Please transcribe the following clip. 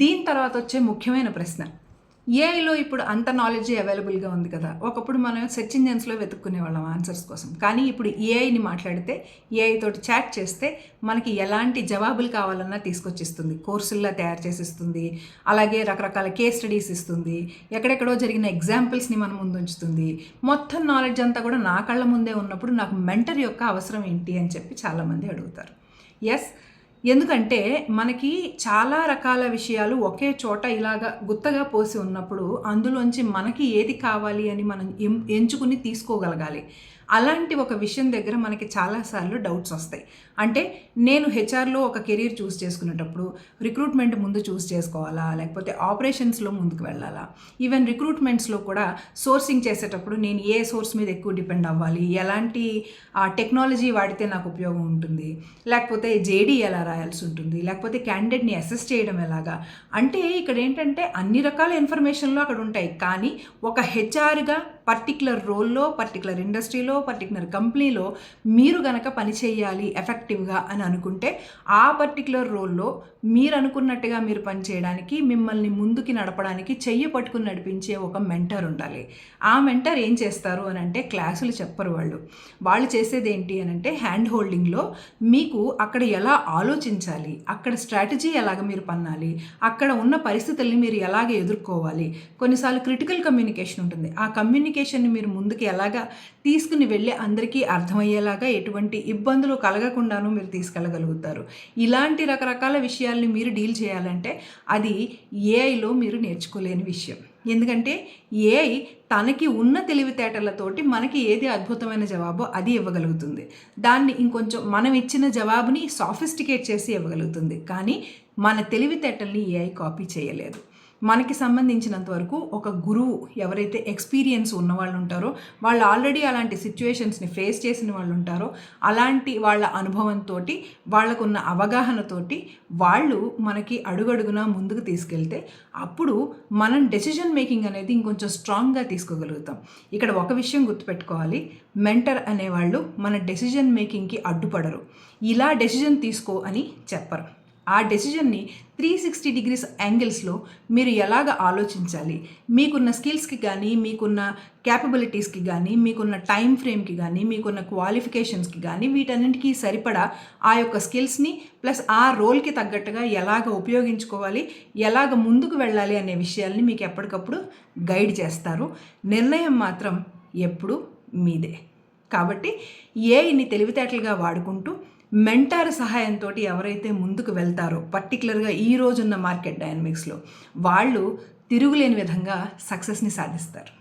దీని తర్వాత వచ్చే ముఖ్యమైన ప్రశ్న, ఏఐలో ఇప్పుడు అంత నాలెడ్జ్ అవైలబుల్గా ఉంది కదా. ఒకప్పుడు మనం సెర్చ్ ఇంజన్స్లో వెతుక్కునే వాళ్ళం ఆన్సర్స్ కోసం. కానీ ఇప్పుడు ఏఐని మాట్లాడితే, ఏఐ తోటి చాట్ చేస్తే మనకి ఎలాంటి జవాబులు కావాలన్నా తీసుకొచ్చిస్తుంది. కోర్సుల్లా తయారు చేసి ఇస్తుంది. అలాగే రకరకాల కేస్ స్టడీస్ ఇస్తుంది. ఎక్కడెక్కడో జరిగిన ఎగ్జాంపుల్స్ని మన ముందు ఉంచుతుంది. మొత్తం నాలెడ్జ్ అంతా కూడా నా కళ్ళ ముందే ఉన్నప్పుడు నాకు మెంటర్ యొక్క అవసరం ఏంటి అని చెప్పి చాలామంది అడుగుతారు. ఎస్, ఎందుకంటే మనకి చాలా రకాల విషయాలు ఒకే చోట ఇలాగా గుత్తగా పోసి ఉన్నప్పుడు అందులోంచి మనకి ఏది కావాలి అని మనం ఎంచుకుని తీసుకోగలగాలి. అలాంటి ఒక విషయం దగ్గర మనకి చాలాసార్లు డౌట్స్ వస్తాయి. అంటే నేను హెచ్ఆర్లో ఒక కెరీర్ చూస్ చేసుకునేటప్పుడు రిక్రూట్మెంట్ ముందు చూస్ చేసుకోవాలా, లేకపోతే ఆపరేషన్స్లో ముందుకు వెళ్ళాలా, ఈవెన్ రిక్రూట్మెంట్స్లో కూడా సోర్సింగ్ చేసేటప్పుడు నేను ఏ సోర్స్ మీద ఎక్కువ డిపెండ్ అవ్వాలి, ఎలాంటి టెక్నాలజీ వాడితే నాకు ఉపయోగం ఉంటుంది, లేకపోతే జేడీ ఎలా రాయాల్సి ఉంటుంది, లేకపోతే క్యాండిడేట్ని అసెస్ చేయడం ఎలాగా. అంటే ఇక్కడ ఏంటంటే అన్ని రకాల ఇన్ఫర్మేషన్లు అక్కడ ఉంటాయి. కానీ ఒక హెచ్ఆర్గా పర్టికులర్ రోల్లో, పర్టికులర్ ఇండస్ట్రీలో, పర్టికులర్ కంపెనీలో మీరు గనక పని చేయాలి ఎఫెక్టివ్గా అని అనుకుంటే ఆ పర్టికులర్ రోల్లో మీరు అనుకున్నట్టుగా మీరు పని చేయడానికి, మిమ్మల్ని ముందుకి నడపడానికి చెయ్యి పట్టుకుని నడిపించే ఒక మెంటర్ ఉండాలి. ఆ మెంటర్ ఏం చేస్తారు అని అంటే క్లాసులు చెప్పరు. వాళ్ళు చేసేది ఏంటి అని అంటే హ్యాండ్ హోల్డింగ్లో మీకు అక్కడ ఎలా ఆలోచించాలి, అక్కడ స్ట్రాటజీ ఎలాగ మీరు పన్నాలి, అక్కడ ఉన్న పరిస్థితుల్ని మీరు ఎలాగ ఎదుర్కోవాలి. కొన్నిసార్లు క్రిటికల్ కమ్యూనికేషన్ ఉంటుంది. ఆ కమ్యూనికేషన్ని మీరు ముందుకు ఎలాగా తీసుకుని వెళ్ళి అందరికీ అర్థమయ్యేలాగా ఎటువంటి ఇబ్బందులు కలగకుండాను మీరు తీసుకెళ్ళగలుగుతారు. ఇలాంటి రకరకాల విషయాల్ని మీరు డీల్ చేయాలంటే అది ఏఐలో మీరు నేర్చుకోలేని విషయం. ఎందుకంటే ఏఐ తనకి ఉన్న తెలివితేటలతోటి మనకి ఏది అద్భుతమైన జవాబో అది ఇవ్వగలుగుతుంది. దాన్ని ఇంకొంచెం మనం ఇచ్చిన జవాబుని సాఫిస్టికేట్ చేసి ఇవ్వగలుగుతుంది. కానీ మన తెలివితేటల్ని ఏఐ కాపీ చేయలేదు. మనకి సంబంధించినంత వరకు ఒక గురువు ఎవరైతే ఎక్స్పీరియన్స్ ఉన్నవాళ్ళు ఉంటారో, వాళ్ళు ఆల్రెడీ అలాంటి సిచ్యువేషన్స్ని ఫేస్ చేసిన వాళ్ళు ఉంటారో, అలాంటి వాళ్ళ అనుభవంతో, వాళ్ళకున్న అవగాహనతోటి వాళ్ళు మనకి అడుగడుగునా ముందుకు తీసుకెళ్తే అప్పుడు మనం డెసిషన్ మేకింగ్ అనేది ఇంకొంచెం స్ట్రాంగ్గా తీసుకోగలుగుతాం. ఇక్కడ ఒక విషయం గుర్తుపెట్టుకోవాలి, మెంటర్ అనేవాళ్ళు మన డెసిషన్ మేకింగ్కి అడ్డుపడరు. ఇలా డెసిషన్ తీసుకో అని చెప్పరు. ఆ డెసిజన్ని 360 డిగ్రీస్ యాంగిల్స్లో మీరు ఎలాగ ఆలోచించాలి, మీకున్న స్కిల్స్కి కానీ, మీకున్న క్యాపబిలిటీస్కి కానీ, మీకున్న టైం ఫ్రేమ్కి కానీ, మీకున్న క్వాలిఫికేషన్స్కి కానీ, వీటన్నింటికీ సరిపడా ఆ యొక్క స్కిల్స్ని ప్లస్ ఆ రోల్కి తగ్గట్టుగా ఎలాగ ఉపయోగించుకోవాలి, ఎలాగ ముందుకు వెళ్ళాలి అనే విషయాల్ని మీకు ఎప్పటికప్పుడు గైడ్ చేస్తారు. నిర్ణయం మాత్రం ఎప్పుడు మీదే. కాబట్టి ఏఐని తెలివితేటలుగా వాడుకుంటూ మెంటర్ సహాయంతో ఎవరైతే ముందుకు వెళ్తారో, పర్టికులర్గా ఈ రోజున్న మార్కెట్ డైనమిక్స్లో వాళ్ళు తిరుగులేని విధంగా సక్సెస్ని సాధిస్తారు.